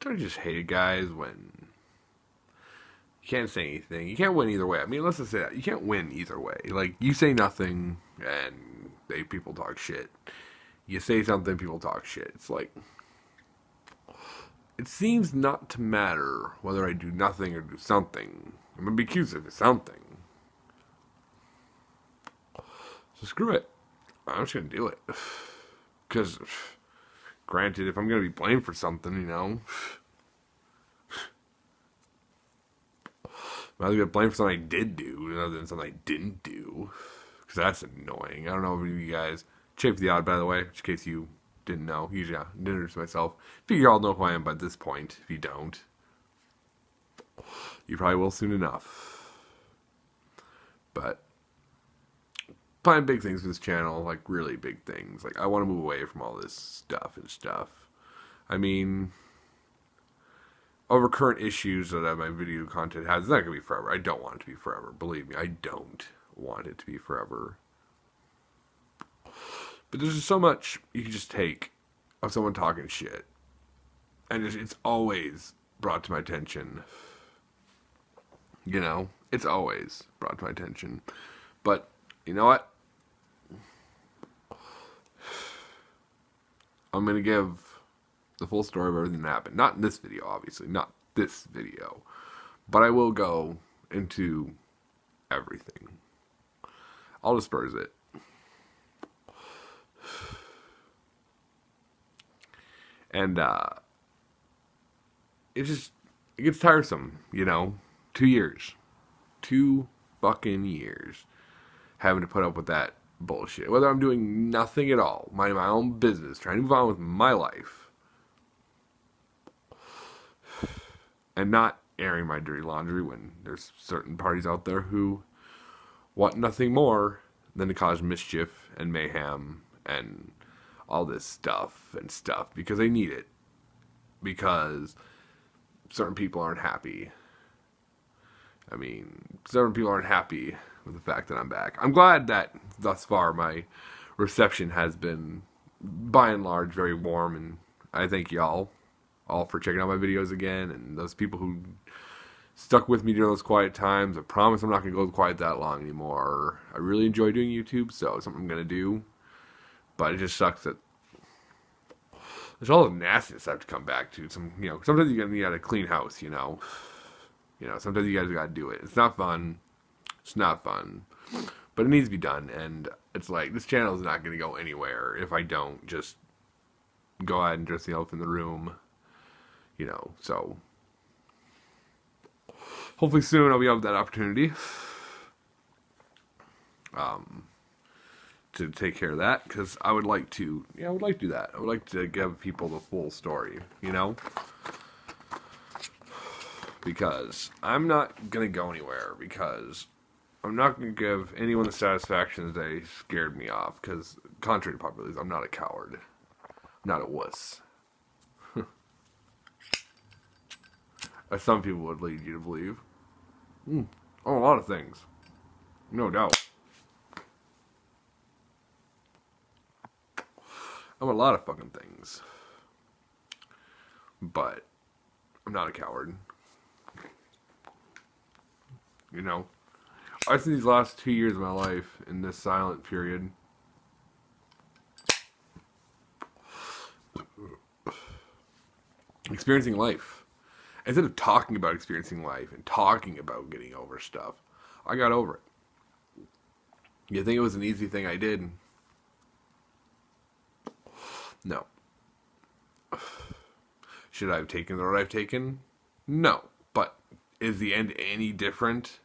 Don't just hate it, guys, when you can't say anything. You can't win either way. I mean, let's just say that. You can't win either way. Like, you say nothing, and people talk shit. You say something, people talk shit. It's like, it seems not to matter whether I do nothing or do something. I'm going to be accused of something. So screw it. I'm just going to do it. Because, granted, if I'm going to be blamed for something, might as well get blamed for something I did do rather than something I didn't do. Because that's annoying. I don't know if you guys... Shape the Odd, by the way, just in case you didn't know. Usually, I didn't introduce myself. Figure you all know who I am by this point. If you don't, you probably will soon enough. But planning big things for this channel, like really big things. Like, I want to move away from all this stuff. I mean, over current issues that my video content has, it's not going to be forever. I don't want it to be forever. Believe me, I don't want it to be forever. But there's just so much you can just take of someone talking shit. And it's always brought to my attention. It's always brought to my attention. But, you know what? I'm going to give the full story of everything that happened. Not in this video, obviously. Not this video. But I will go into everything. I'll disperse it. And, it gets tiresome, 2 years. 2 fucking years. Having to put up with that bullshit. Whether I'm doing nothing at all, minding my own business, trying to move on with my life. And not airing my dirty laundry when there's certain parties out there who want nothing more than to cause mischief and mayhem and all this stuff because they need it. Because certain people aren't happy. I mean, certain people aren't happy with the fact that I'm back. I'm glad that thus far my reception has been, by and large, very warm. And I thank y'all all for checking out my videos again. And those people who stuck with me during those quiet times. I promise I'm not going to go quiet that long anymore. I really enjoy doing YouTube, so it's something I'm going to do. But it just sucks that there's all the nastiness I have to come back to. Sometimes you gotta need a clean house, sometimes you guys gotta do it. It's not fun. But it needs to be done. And it's like, this channel is not gonna go anywhere if I don't just go ahead and dress the elephant in the room. So hopefully soon I'll be able to have that opportunity. To take care of that, because I would like to do that. I would like to give people the full story, because I'm not going to go anywhere, because I'm not going to give anyone the satisfaction that they scared me off, because contrary to popular belief, I'm not a coward. I'm not a wuss. As some people would lead you to believe. Oh, a lot of things. No doubt. I'm a lot of fucking things. But I'm not a coward. I spent these last 2 years of my life in this silent period experiencing life. Instead of talking about experiencing life and talking about getting over stuff, I got over it. You think it was an easy thing I did? No. Should I have taken the road I've taken? No. But is the end any different?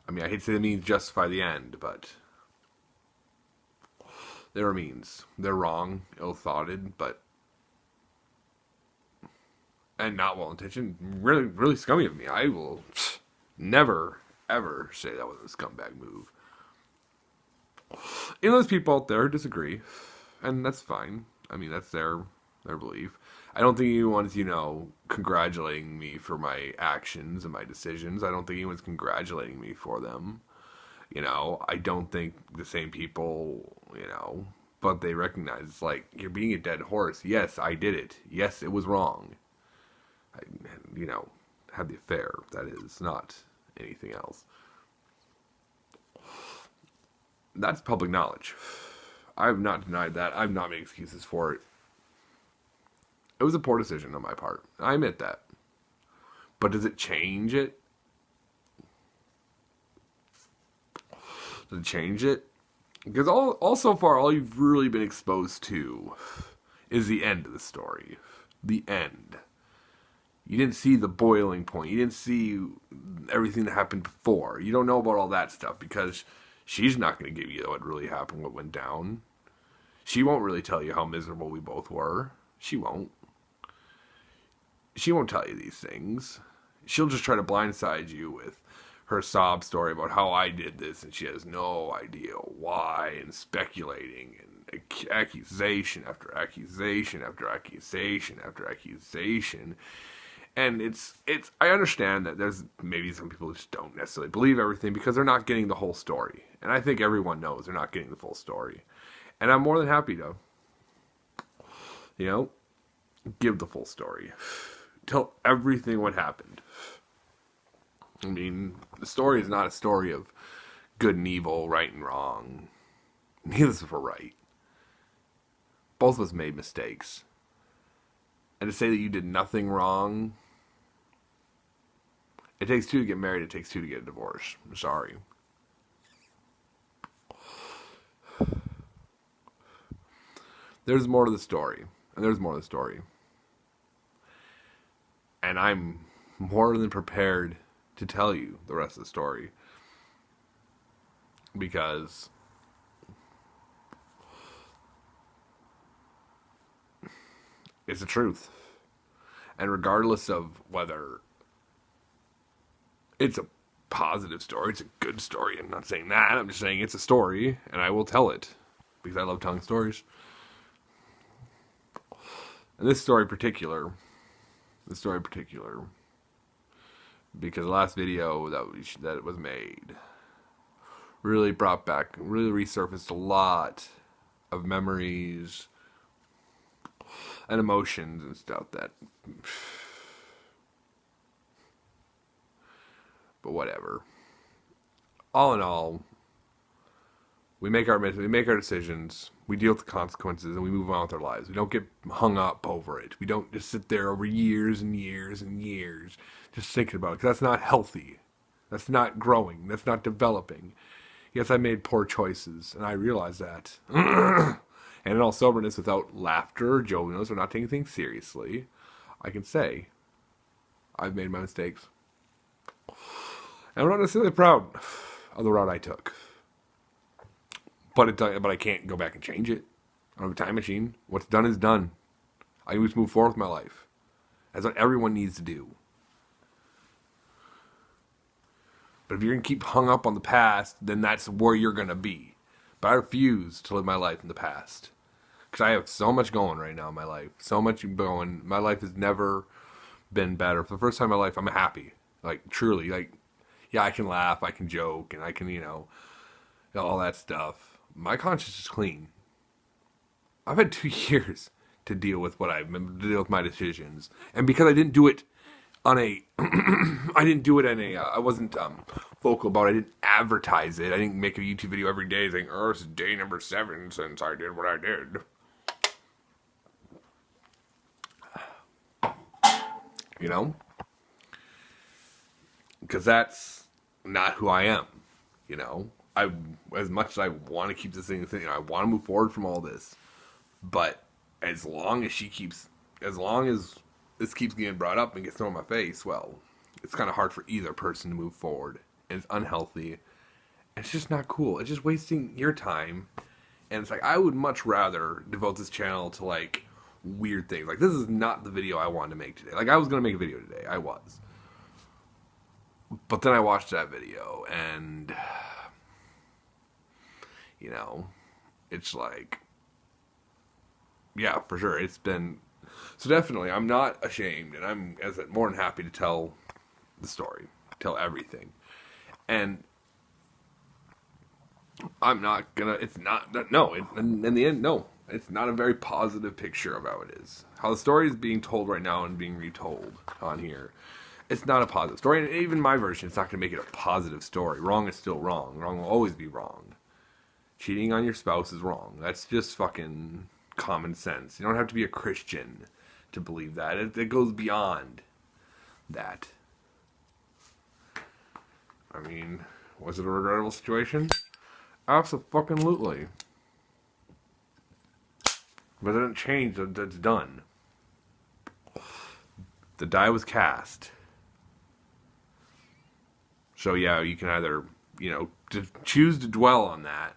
I mean, I hate to say the means justify the end, but there are means. They're wrong, ill-thoughted, but and not well-intentioned. Really, really scummy of me. I will never, ever say that was a scumbag move. There's people out there who disagree. And that's fine. I mean, that's their belief. I don't think anyone's, congratulating me for my actions and my decisions. I don't think anyone's congratulating me for them. I don't think the same people, but they recognize, it's like, you're being a dead horse. Yes, I did it. Yes, it was wrong. I, you know, had the affair. That is not anything else. That's public knowledge. I have not denied that. I've not made excuses for it. It was a poor decision on my part. I admit that. But does it change it? Does it change it? Because all so far, all you've really been exposed to is the end of the story. The end. You didn't see the boiling point. You didn't see everything that happened before. You don't know about all that stuff because she's not going to give you what really happened, what went down. She won't really tell you how miserable we both were. She won't. She won't tell you these things. She'll just try to blindside you with her sob story about how I did this, and she has no idea why, and speculating, and accusation after accusation after accusation after accusation. And it's I understand that there's maybe some people who just don't necessarily believe everything because they're not getting the whole story. And I think everyone knows they're not getting the full story. And I'm more than happy to, give the full story. Tell everything what happened. I mean, the story is not a story of good and evil, right and wrong. Neither of us were right. Both of us made mistakes. And to say that you did nothing wrong, it takes two to get married, it takes two to get a divorce. I'm sorry. There's more to the story. And there's more to the story. And I'm more than prepared to tell you the rest of the story. Because it's the truth. And regardless of whether it's a positive story, it's a good story, I'm not saying that, I'm just saying it's a story, and I will tell it. Because I love telling stories. And this story in particular, because the last video that was made really brought back, really resurfaced a lot of memories and emotions and stuff that, but whatever. All in all, we make our decisions, we deal with the consequences, and we move on with our lives. We don't get hung up over it. We don't just sit there over years and years and years just thinking about it, because that's not healthy. That's not growing. That's not developing. Yes, I made poor choices, and I realize that. And in all soberness, without laughter or jovialness or not taking things seriously, I can say I've made my mistakes. And I'm not necessarily proud of the route I took. But I can't go back and change it. I don't have a time machine. What's done is done. I can just move forward with my life. That's what everyone needs to do. But if you're going to keep hung up on the past, then that's where you're going to be. But I refuse to live my life in the past. Because I have so much going right now in my life. So much going. My life has never been better. For the first time in my life, I'm happy. Like, truly. Like, yeah, I can laugh, I can joke, and I can, all that stuff. My conscience is clean. I've had 2 years to deal with my decisions. And because I didn't do it on a, I wasn't vocal about it. I didn't advertise it. I didn't make a YouTube video every day saying, it's day number 7 since I did what I did. Because that's not who I am, as much as I want to keep this thing, I want to move forward from all this. But as long as this keeps getting brought up and gets thrown in my face, well, it's kind of hard for either person to move forward. And it's unhealthy. It's just not cool. It's just wasting your time. And it's like, I would much rather devote this channel to, weird things. This is not the video I wanted to make today. I was going to make a video today. I was. But then I watched that video, and it's yeah, for sure. It's been, so definitely, I'm not ashamed, and I'm more than happy to tell the story, tell everything. And I'm not gonna, it's not, no, in the end, no. It's not a very positive picture of how it is. How the story is being told right now and being retold on here. It's not a positive story. And even my version, it's not going to make it a positive story. Wrong is still wrong. Wrong will always be wrong. Cheating on your spouse is wrong. That's just fucking common sense. You don't have to be a Christian to believe that. It goes beyond that. I mean, was it a regrettable situation? Absolutely. But it didn't change. It's done. The die was cast. So yeah, you can either, choose to dwell on that,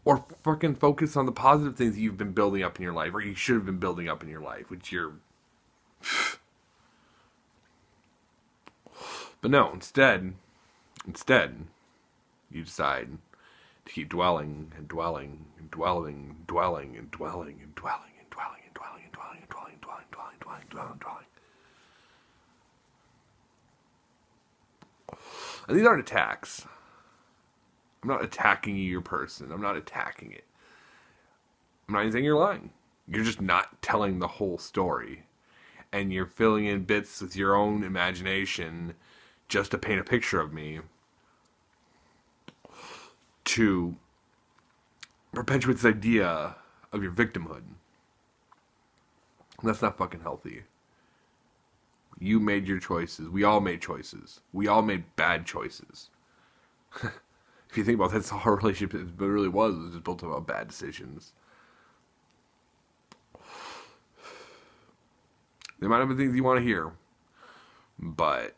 or fucking focus on the positive things you've been building up in your life, or you should have been building up in your life, which you're... But no, instead, you decide to keep dwelling and dwelling and dwelling and dwelling and dwelling and dwelling and dwelling and dwelling and dwelling and dwelling and dwelling and dwelling and dwelling and dwelling and dwelling. And these aren't attacks. I'm not attacking your person. I'm not attacking it. I'm not even saying you're lying. You're just not telling the whole story. And you're filling in bits with your own imagination just to paint a picture of me to perpetuate this idea of your victimhood. That's not fucking healthy. You made your choices. We all made choices. We all made bad choices. If you think about that, that's how our relationship really was. It was just built about bad decisions. There might have been things you want to hear, but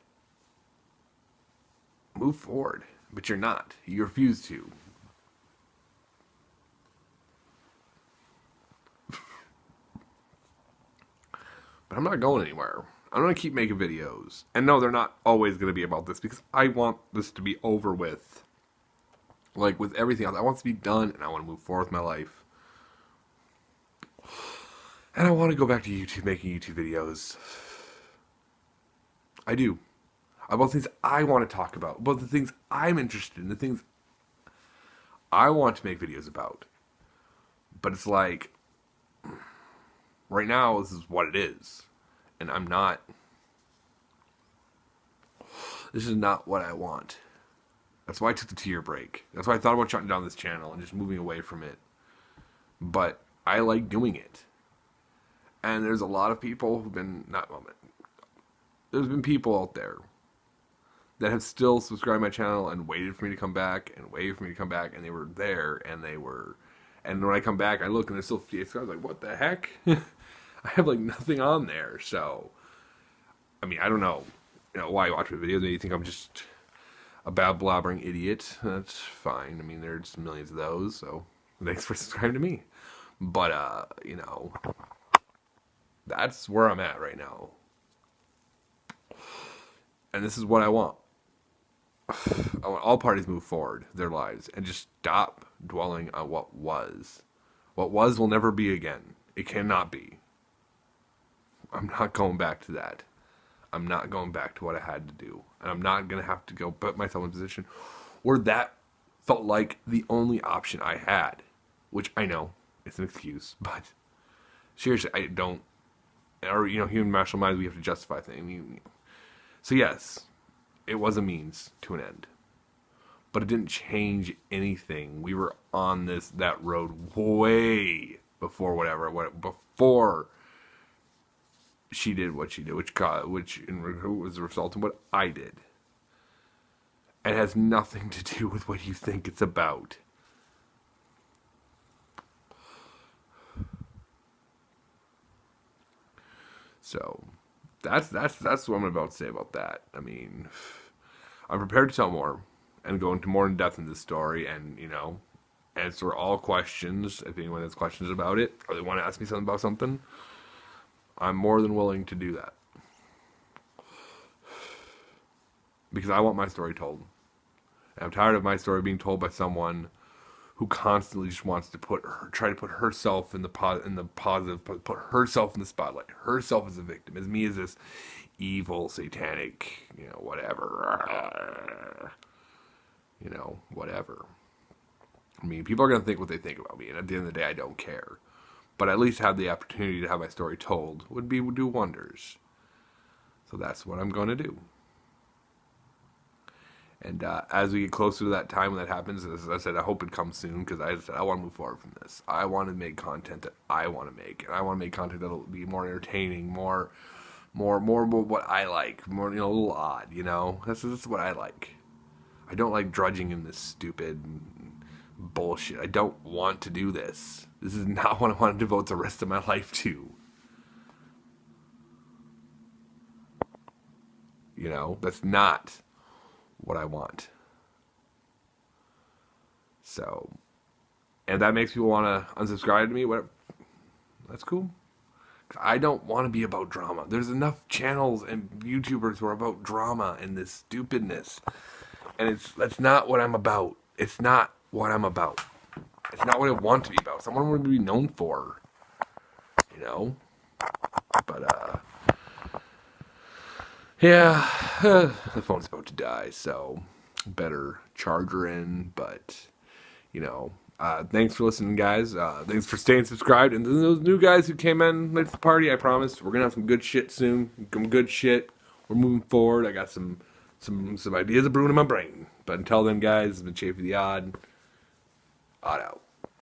move forward. But you're not. You refuse to. But I'm not going anywhere. I'm going to keep making videos. And no, they're not always going to be about this, because I want this to be over with. Like with everything else. I want it to be done, and I want to move forward with my life. And I want to go back to YouTube, making YouTube videos. I do. About things I want to talk about. About the things I'm interested in. The things I want to make videos about. But it's like, right now, this is what it is. And I'm not... This is not what I want. That's why I took the 2-year break. That's why I thought about shutting down this channel and just moving away from it. But I like doing it. And there's a lot of people who've been... There's been people out there that have still subscribed to my channel and waited for me to come back and waited for me to come back, and they were there, and they were... And when I come back, I look, and there's still... I was like, what the heck? I have, like, nothing on there, so... I mean, I don't know, why you watch my videos. Maybe you think I'm just a bad blabbering idiot. That's fine. I mean, there's millions of those, so thanks for subscribing to me. But, that's where I'm at right now. And this is what I want. I want all parties to move forward their lives and just stop dwelling on what was. What was will never be again. It cannot be. I'm not going back to that. I'm not going back to what I had to do. And I'm not going to have to go put myself in a position where that felt like the only option I had. Which I know, it's an excuse, but seriously, I don't... Or, human rational minds, we have to justify things. So yes, it was a means to an end. But it didn't change anything. We were on that road way before before she did what she did, which was the result of what I did. And it has nothing to do with what you think it's about. So, that's what I'm about to say about that. I mean, I'm prepared to tell more and go into more in depth in this story, and answer all questions if anyone has questions about it or they want to ask me something about something. I'm more than willing to do that, because I want my story told. And I'm tired of my story being told by someone who constantly just wants to try to put herself in the positive, put herself in the spotlight, herself as a victim, as me as this evil, satanic, whatever, whatever. I mean, people are going to think what they think about me, and at the end of the day, I don't care. But at least have the opportunity to have my story told would do wonders. So that's what I'm going to do. And as we get closer to that time when that happens, as I said, I hope it comes soon because I said I want to move forward from this. I want to make content that I want to make, and I want to make content that'll be more entertaining, more what I like, more a little odd. This is what I like. I don't like drudging in this stupid bullshit. I don't want to do this. This is not what I want to devote the rest of my life to. That's not what I want. So, and that makes people want to unsubscribe to me. Whatever. That's cool. I don't want to be about drama. There's enough channels and YouTubers who are about drama and this stupidness. And that's not what I'm about. It's not what I'm about. It's not what I want to be about. Someone I want to be known for. But, yeah, the phone's about to die, so better charger in. But, thanks for listening, guys. Thanks for staying subscribed. And those new guys who came in late to the party, I promise we're gonna have some good shit soon. Some good shit. We're moving forward. I got some ideas of brewing in my brain. But until then, guys, it's been Chafee the Odd. Odd out.